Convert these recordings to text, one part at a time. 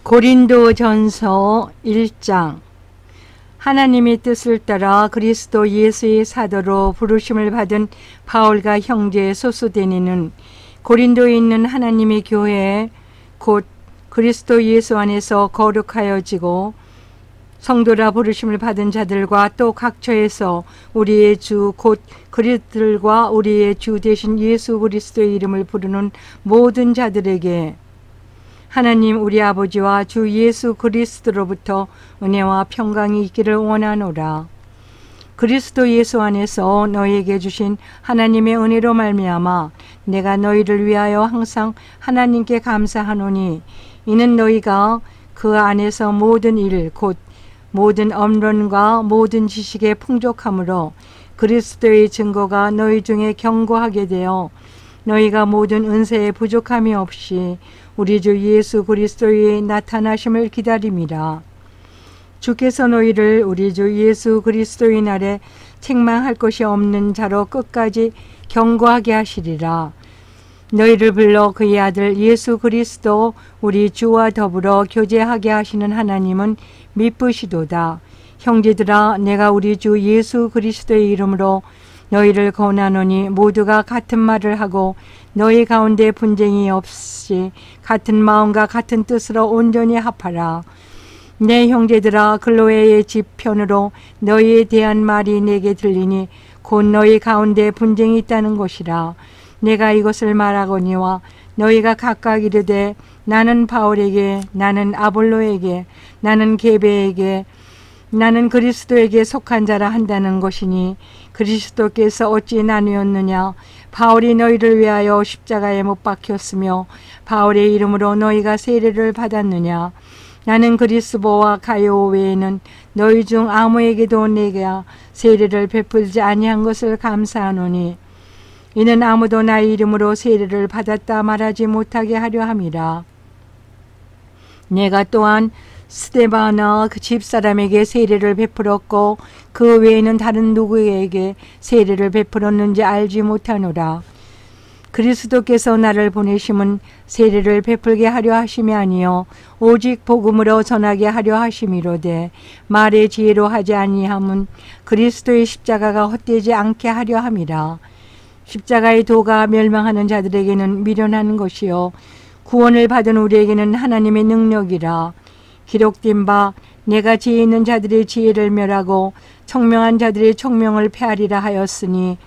고린도전서 1장. 하나님의 뜻을 따라 그리스도 예수의 사도로 부르심을 받은 바울과 형제 소수데니는 고린도에 있는 하나님의 교회에 곧 그리스도 예수 안에서 거룩하여지고 성도라 부르심을 받은 자들과 또 각처에서 우리의 주 곧 그리스도들과 우리의 주 되신 예수 그리스도의 이름을 부르는 모든 자들에게 하나님 우리 아버지와 주 예수 그리스도로부터 은혜와 평강이 있기를 원하노라. 그리스도 예수 안에서 너희에게 주신 하나님의 은혜로 말미암아 내가 너희를 위하여 항상 하나님께 감사하노니 이는 너희가 그 안에서 모든 일 곧 모든 엄론과 모든 지식에 풍족함으로 그리스도의 증거가 너희 중에 견고하게 되어 너희가 모든 은혜에 부족함이 없이 우리 주 예수 그리스도의 나타나심을 기다림이라. 주께서 너희를 우리 주 예수 그리스도의 날에 책망할 것이 없는 자로 끝까지 견고하게 하시리라. 너희를 불러 그의 아들 예수 그리스도 우리 주와 더불어 교제하게 하시는 하나님은 미쁘시도다. 형제들아, 내가 우리 주 예수 그리스도의 이름으로 너희를 권하노니 모두가 같은 말을 하고 너희 가운데 분쟁이 없이 같은 마음과 같은 뜻으로 온전히 합하라. 내 형제들아, 글로에의 집 편으로 너희에 대한 말이 내게 들리니 곧 너희 가운데 분쟁이 있다는 것이라. 내가 이것을 말하거니와 너희가 각각 이르되 나는 바울에게, 나는 아볼로에게, 나는 게베에게, 나는 그리스도에게 속한 자라 한다는 것이니 그리스도께서 어찌 나누었느냐? 바울이 너희를 위하여 십자가에 못 박혔으며 바울의 이름으로 너희가 세례를 받았느냐? 나는 그리스도와 가요 외에는 너희 중 아무에게도 내가 세례를 베풀지 아니한 것을 감사하노니 이는 아무도 나의 이름으로 세례를 받았다 말하지 못하게 하려 함이라. 내가 또한 스데바나 그 집사람에게 세례를 베풀었고 그 외에는 다른 누구에게 세례를 베풀었는지 알지 못하노라. 그리스도께서 나를 보내심은 세례를 베풀게 하려 하심이 아니요 오직 복음으로 전하게 하려 하심이로되 말의 지혜로 하지 아니함은 그리스도의 십자가가 헛되지 않게 하려 함이라. 십자가의 도가 멸망하는 자들에게는 미련한 것이요 구원을 받은 우리에게는 하나님의 능력이라. 기록된 바 내가 지혜 있는 자들의 지혜를 멸하고 청명한 자들의 청명을 폐하리라 하였으니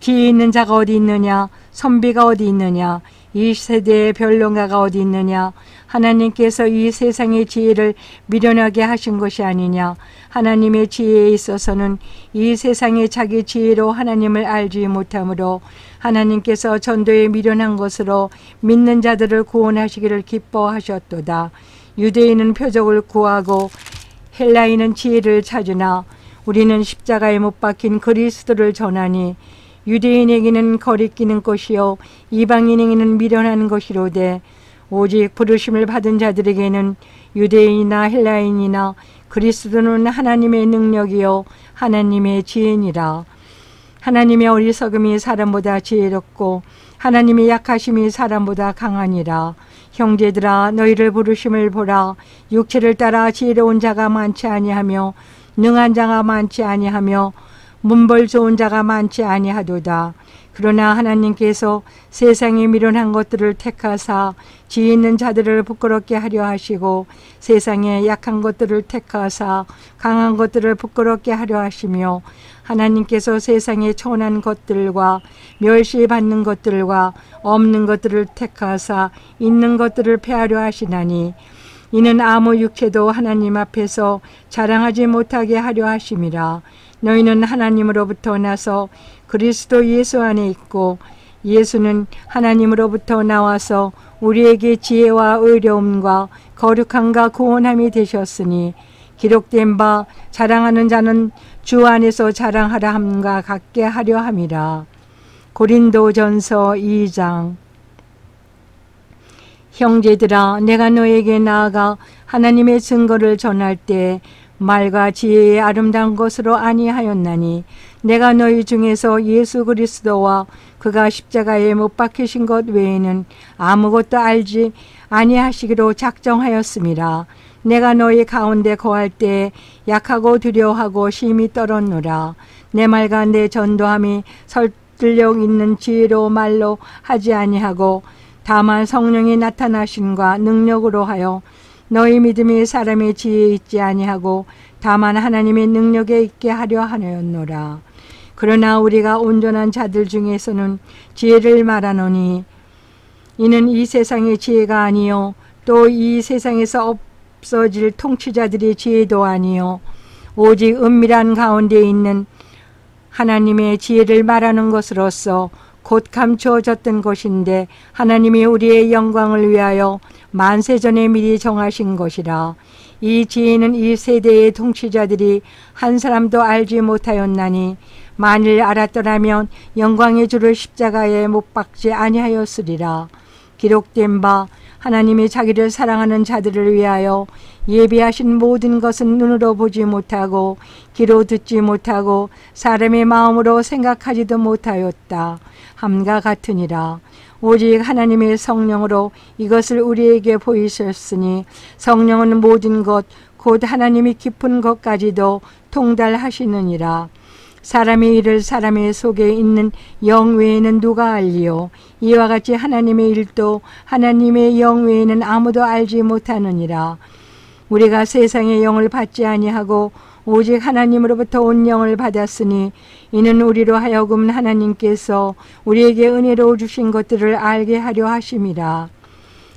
지혜 있는 자가 어디 있느냐? 선비가 어디 있느냐? 이 세대의 변론가가 어디 있느냐? 하나님께서 이 세상의 지혜를 미련하게 하신 것이 아니냐? 하나님의 지혜에 있어서는 이 세상의 자기 지혜로 하나님을 알지 못하므로 하나님께서 전도에 미련한 것으로 믿는 자들을 구원하시기를 기뻐하셨도다. 유대인은 표적을 구하고 헬라인은 지혜를 찾으나 우리는 십자가에 못 박힌 그리스도를 전하니 유대인에게는 거리끼는 것이요 이방인에게는 미련한 것이로되 오직 부르심을 받은 자들에게는 유대인이나 헬라인이나 그리스도는 하나님의 능력이요 하나님의 지혜니라. 하나님의 어리석음이 사람보다 지혜롭고 하나님의 약하심이 사람보다 강하니라. 형제들아, 너희를 부르심을 보라. 육체를 따라 지혜로운 자가 많지 아니하며 능한 자가 많지 아니하며 문벌 좋은 자가 많지 아니하도다. 그러나 하나님께서 세상에 미련한 것들을 택하사 지혜 있는 자들을 부끄럽게 하려 하시고 세상에 약한 것들을 택하사 강한 것들을 부끄럽게 하려 하시며 하나님께서 세상에 천한 것들과 멸시받는 것들과 없는 것들을 택하사 있는 것들을 폐하려 하시나니 이는 아무 육체도 하나님 앞에서 자랑하지 못하게 하려 하심이라. 너희는 하나님으로부터 나서 그리스도 예수 안에 있고 예수는 하나님으로부터 나와서 우리에게 지혜와 의로움과 거룩함과 구원함이 되셨으니 기록된 바 자랑하는 자는 주 안에서 자랑하라 함과 같게 하려 함이라. 고린도전서 2장. 형제들아, 내가 너에게 나아가 하나님의 증거를 전할 때 말과 지혜의 아름다운 것으로 아니하였나니 내가 너희 중에서 예수 그리스도와 그가 십자가에 못 박히신 것 외에는 아무것도 알지 아니하시기로 작정하였음이라. 내가 너희 가운데 거할 때에 약하고 두려워하고 심히 떨었노라. 내 말과 내 전도함이 설득력 있는 지혜로 말로 하지 아니하고 다만 성령이 나타나심과 능력으로 하여 너희 믿음이 사람의 지혜에 있지 아니하고 다만 하나님의 능력에 있게 하려 하였노라. 그러나 우리가 온전한 자들 중에서는 지혜를 말하노니 이는 이 세상의 지혜가 아니요 또 이 세상에서 없어질 통치자들의 지혜도 아니요 오직 은밀한 가운데 있는 하나님의 지혜를 말하는 것으로서 곧 감추어졌던 것인데 하나님이 우리의 영광을 위하여 만세전에 미리 정하신 것이라. 이 지혜는 이 세대의 통치자들이 한 사람도 알지 못하였나니 만일 알았더라면 영광의 주를 십자가에 못 박지 아니하였으리라. 기록된 바 하나님이 자기를 사랑하는 자들을 위하여 예비하신 모든 것은 눈으로 보지 못하고 귀로 듣지 못하고 사람의 마음으로 생각하지도 못하였다 함과 같으니라. 오직 하나님의 성령으로 이것을 우리에게 보이셨으니 성령은 모든 것 곧 하나님이 깊은 것까지도 통달하시느니라. 사람의 일을 사람의 속에 있는 영 외에는 누가 알리요? 이와 같이 하나님의 일도 하나님의 영 외에는 아무도 알지 못하느니라. 우리가 세상의 영을 받지 아니하고 오직 하나님으로부터 온 영을 받았으니 이는 우리로 하여금 하나님께서 우리에게 은혜로 주신 것들을 알게 하려 하심이라.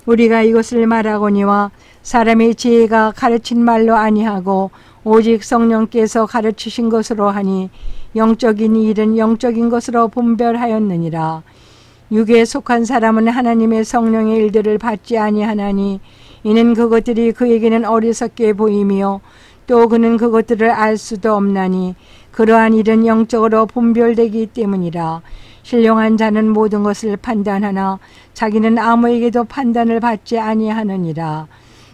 우리가 이것을 말하거니와 사람의 지혜가 가르친 말로 아니하고 오직 성령께서 가르치신 것으로 하니 영적인 일은 영적인 것으로 분별하였느니라. 육에 속한 사람은 하나님의 성령의 일들을 받지 아니하나니 이는 그것들이 그에게는 어리석게 보이며 또 그는 그것들을 알 수도 없나니 그러한 일은 영적으로 분별되기 때문이라. 신령한 자는 모든 것을 판단하나 자기는 아무에게도 판단을 받지 아니하느니라.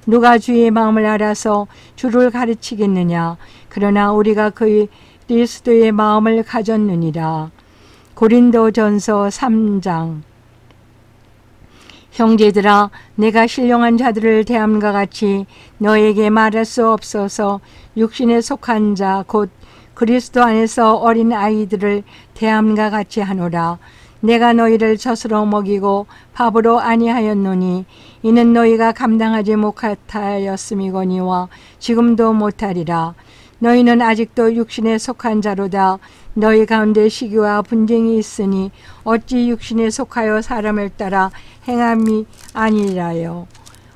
누가 주의 마음을 알아서 주를 가르치겠느냐? 그러나 우리가 그의 그리스도의 마음을 가졌느니라. 고린도전서 3장. 형제들아, 내가 신령한 자들을 대함과 같이 너에게 말할 수 없어서 육신에 속한 자 곧 그리스도 안에서 어린 아이들을 대함과 같이 하노라. 내가 너희를 젖으로 먹이고 밥으로 아니하였노니 이는 너희가 감당하지 못하였음이거니와 지금도 못하리라. 너희는 아직도 육신에 속한 자로다. 너희 가운데 시기와 분쟁이 있으니 어찌 육신에 속하여 사람을 따라 행함이 아니라요.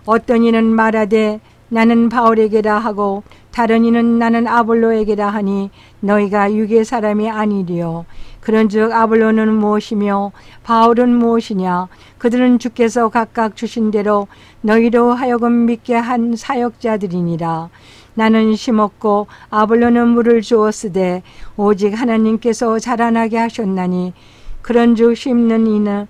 어떤 이는 말하되 나는 바울에게라 하고 다른 이는 나는 아볼로에게라 하니 너희가 육의 사람이 아니리요. 그런즉 아볼로는 무엇이며 바울은 무엇이냐? 그들은 주께서 각각 주신 대로 너희로 하여금 믿게 한 사역자들이니라. 나는 심었고 아볼로는 물을 주었으되 오직 하나님께서 자라나게 하셨나니 그런즉 심는 이는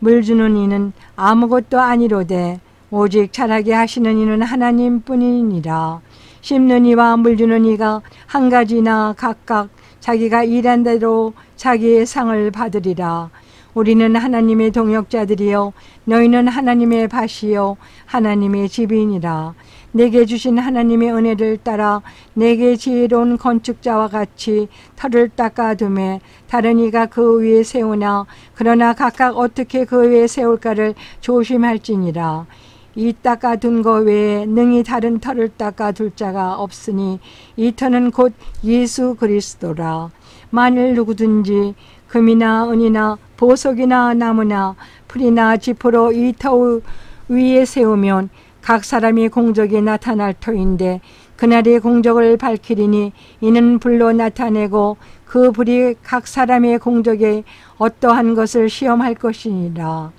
물 주는 이는 아무것도 아니로되 오직 자라게 하시는 이는 하나님뿐이니라. 심는 이와 물 주는 이가 한 가지나 각각 자기가 일한 대로 자기의 상을 받으리라. 우리는 하나님의 동역자들이요 너희는 하나님의 밭이요 하나님의 집이니라. 내게 주신 하나님의 은혜를 따라 내게 지혜로운 건축자와 같이 터를 닦아두매 다른 이가 그 위에 세우나 그러나 각각 어떻게 그 위에 세울까를 조심할지니라. 이 닦아둔 거 외에 능히 다른 터를 닦아둘 자가 없으니 이 터는 곧 예수 그리스도라. 만일 누구든지 금이나 은이나 보석이나 나무나 풀이나 지포로 이 터 위에 세우면 각 사람이 공적이 나타날 터인데 그날의 공적을 밝히리니 이는 불로 나타내고 그 불이 각 사람의 공적에 어떠한 것을 시험할 것이니라.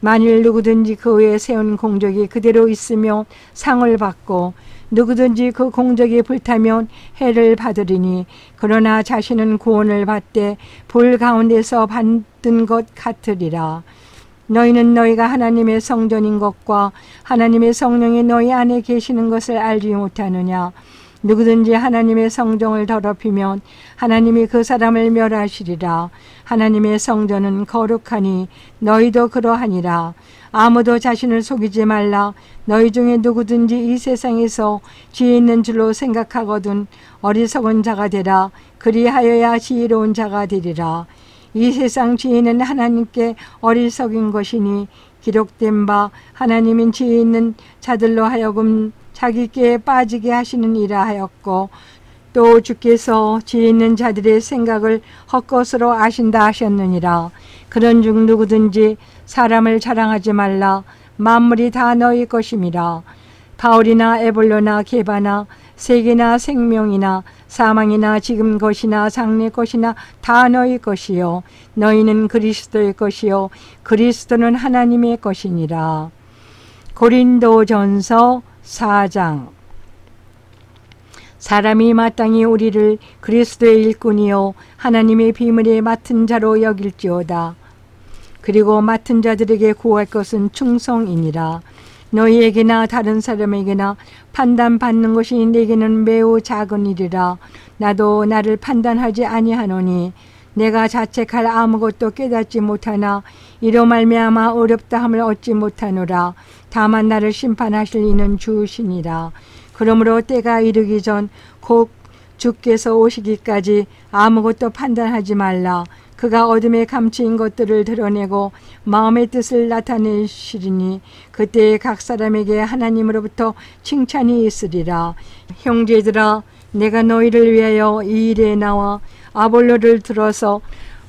만일 누구든지 그 위에 세운 공적이 그대로 있으며 상을 받고 누구든지 그 공적이 불타면 해를 받으리니 그러나 자신은 구원을 받되 불 가운데서 받은 것 같으리라. 너희는 너희가 하나님의 성전인 것과 하나님의 성령이 너희 안에 계시는 것을 알지 못하느냐? 누구든지 하나님의 성전을 더럽히면 하나님이 그 사람을 멸하시리라. 하나님의 성전은 거룩하니 너희도 그러하니라. 아무도 자신을 속이지 말라. 너희 중에 누구든지 이 세상에서 지혜 있는 줄로 생각하거든 어리석은 자가 되라. 그리하여야 지혜로운 자가 되리라. 이 세상 지혜는 하나님께 어리석인 것이니 기록된 바 하나님은 지혜 있는 자들로 하여금 자기께 빠지게 하시는 이라 하였고, 또 주께서 지혜 있는 자들의 생각을 헛것으로 아신다 하셨느니라. 그런 중 누구든지 사람을 자랑하지 말라. 만물이 다 너희 것임이라. 바울이나 에볼로나 게바나 세계나 생명이나 사망이나 지금 것이나 장래 것이나 다 너희 것이요 너희는 그리스도의 것이요 그리스도는 하나님의 것이니라. 고린도전서 4장. 사람이 마땅히 우리를 그리스도의 일꾼이요 하나님의 비밀에 맡은 자로 여길지어다. 그리고 맡은 자들에게 구할 것은 충성이니라. 너희에게나 다른 사람에게나 판단받는 것이 내게는 매우 작은 일이라. 나도 나를 판단하지 아니하노니 내가 자책할 아무것도 깨닫지 못하나 이로 말미암아 어렵다 함을 얻지 못하노라. 다만 나를 심판하실 이는 주시니라. 그러므로 때가 이르기 전 곧 주께서 오시기까지 아무것도 판단하지 말라. 그가 어둠에 감추인 것들을 드러내고 마음의 뜻을 나타내시리니 그때에 각 사람에게 하나님으로부터 칭찬이 있으리라. 형제들아, 내가 너희를 위하여 이 일에 나와 아볼로를 들어서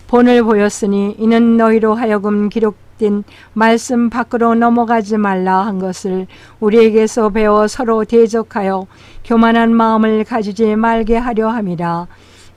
본을 보였으니 이는 너희로 하여금 기록된 말씀 밖으로 넘어가지 말라 한 것을 우리에게서 배워 서로 대적하여 교만한 마음을 가지지 말게 하려 함이라.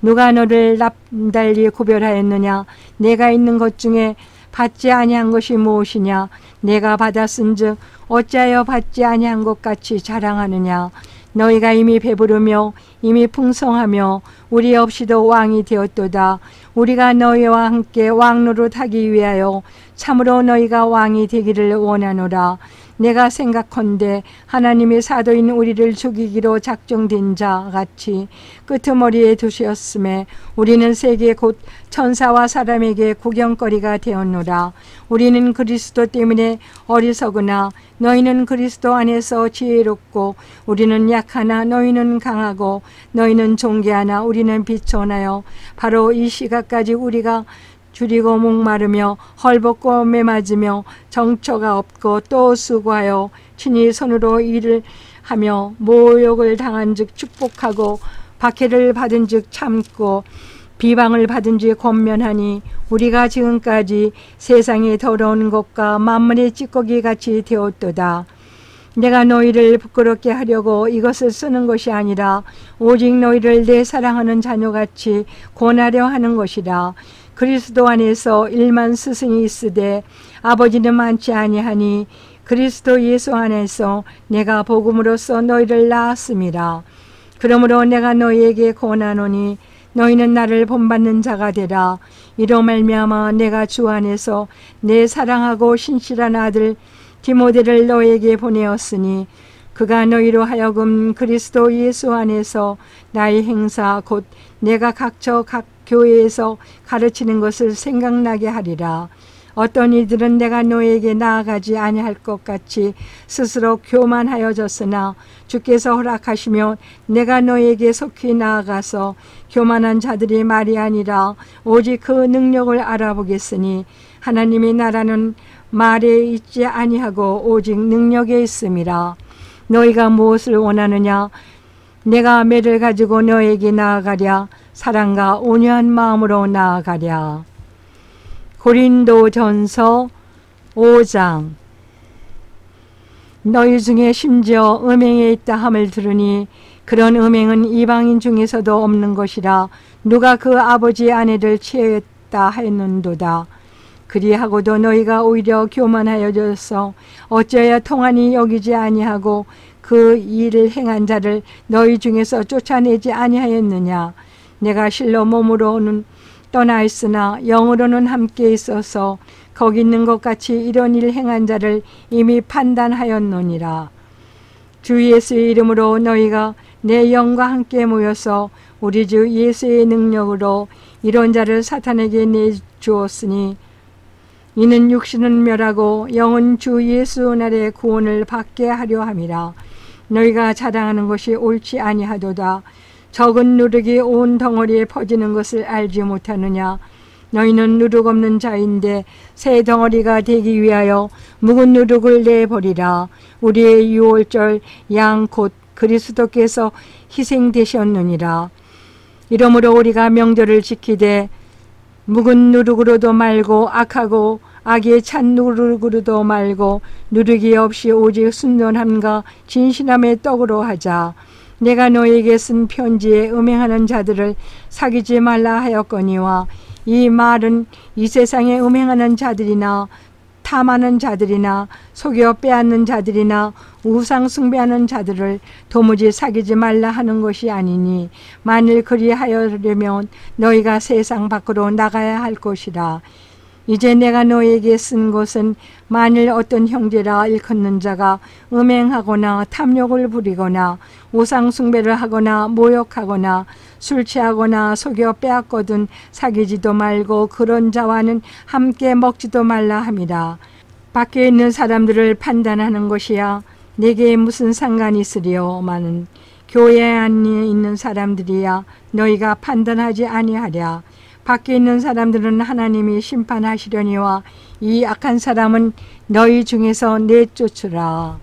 누가 너를 남달리 구별하였느냐? 내가 있는 것 중에 받지 아니한 것이 무엇이냐? 내가 받았은즉 어찌하여 받지 아니한 것 같이 자랑하느냐? 너희가 이미 배부르며 이미 풍성하며 우리 없이도 왕이 되었도다. 우리가 너희와 함께 왕노릇하기 위하여 참으로 너희가 왕이 되기를 원하노라. 내가 생각컨대 하나님의 사도인 우리를 죽이기로 작정된 자 같이 끄트머리에 두셨음에 우리는 세계 곧 천사와 사람에게 구경거리가 되었노라. 우리는 그리스도 때문에 어리석으나 너희는 그리스도 안에서 지혜롭고 우리는 약하나 너희는 강하고 너희는 존귀하나 우리는 비천하여 바로 이 시각까지 우리가 줄이고 목마르며 헐벗고 매맞으며 정처가 없고 또 수고하여 친히 손으로 일을 하며 모욕을 당한 즉 축복하고 박해를 받은 즉 참고 비방을 받은 즉 권면하니 우리가 지금까지 세상에 더러운 것과 만물의 찌꺼기 같이 되었도다. 내가 너희를 부끄럽게 하려고 이것을 쓰는 것이 아니라 오직 너희를 내 사랑하는 자녀같이 권하려 하는 것이라. 그리스도 안에서 일만 스승이 있으되 아버지는 많지 아니하니 그리스도 예수 안에서 내가 복음으로써 너희를 낳았음이라. 그러므로 내가 너희에게 권하노니 너희는 나를 본받는 자가 되라. 이로 말미암아 내가 주 안에서 내 사랑하고 신실한 아들 디모데를 너희에게 보내었으니 그가 너희로 하여금 그리스도 예수 안에서 나의 행사 곧 내가 각처 각 교회에서 가르치는 것을 생각나게 하리라. 어떤 이들은 내가 너에게 나아가지 아니할 것 같이 스스로 교만하여졌으나 주께서 허락하시면 내가 너에게 속히 나아가서 교만한 자들이 말이 아니라 오직 그 능력을 알아보겠으니 하나님의 나라는 말에 있지 아니하고 오직 능력에 있음이라. 너희가 무엇을 원하느냐? 내가 매를 가지고 너에게 나아가랴. 사랑과 온유한 마음으로 나아가랴. 고린도전서 5장. 너희 중에 심지어 음행에 있다 함을 들으니 그런 음행은 이방인 중에서도 없는 것이라. 누가 그 아버지의 아내를 취했다 하였는도다. 그리하고도 너희가 오히려 교만하여져서 어찌하여 통한이 여기지 아니하고 그 일을 행한 자를 너희 중에서 쫓아내지 아니하였느냐? 내가 실로 몸으로는 떠나 있으나 영으로는 함께 있어서 거기 있는 것 같이 이런 일 행한 자를 이미 판단하였노니라. 주 예수의 이름으로 너희가 내 영과 함께 모여서 우리 주 예수의 능력으로 이런 자를 사탄에게 내주었으니 이는 육신은 멸하고 영은 주 예수 날의 구원을 받게 하려 함이라. 너희가 자랑하는 것이 옳지 아니하도다. 적은 누룩이 온 덩어리에 퍼지는 것을 알지 못하느냐. 너희는 누룩 없는 자인데 새 덩어리가 되기 위하여 묵은 누룩을 내버리라. 우리의 유월절 양 곧 그리스도께서 희생되셨느니라. 이러므로 우리가 명절을 지키되 묵은 누룩으로도 말고 악하고 악의 찬 누룩으로도 말고 누룩이 없이 오직 순전함과 진실함의 떡으로 하자. 내가 너에게 쓴 편지에 음행하는 자들을 사귀지 말라 하였거니와 이 말은 이 세상에 음행하는 자들이나 탐하는 자들이나 속여 빼앗는 자들이나 우상 숭배하는 자들을 도무지 사귀지 말라 하는 것이 아니니 만일 그리하려면 너희가 세상 밖으로 나가야 할 것이라. 이제 내가 너에게 쓴 것은 만일 어떤 형제라 일컫는 자가 음행하거나 탐욕을 부리거나 우상 숭배를 하거나 모욕하거나 술 취하거나 속여 빼앗거든 사귀지도 말고 그런 자와는 함께 먹지도 말라 함이라. 밖에 있는 사람들을 판단하는 것이야 내게 무슨 상관이 있으리요마는 교회 안에 있는 사람들이야 너희가 판단하지 아니하랴. 밖에 있는 사람들은 하나님이 심판하시려니와 이 악한 사람은 너희 중에서 내쫓으라.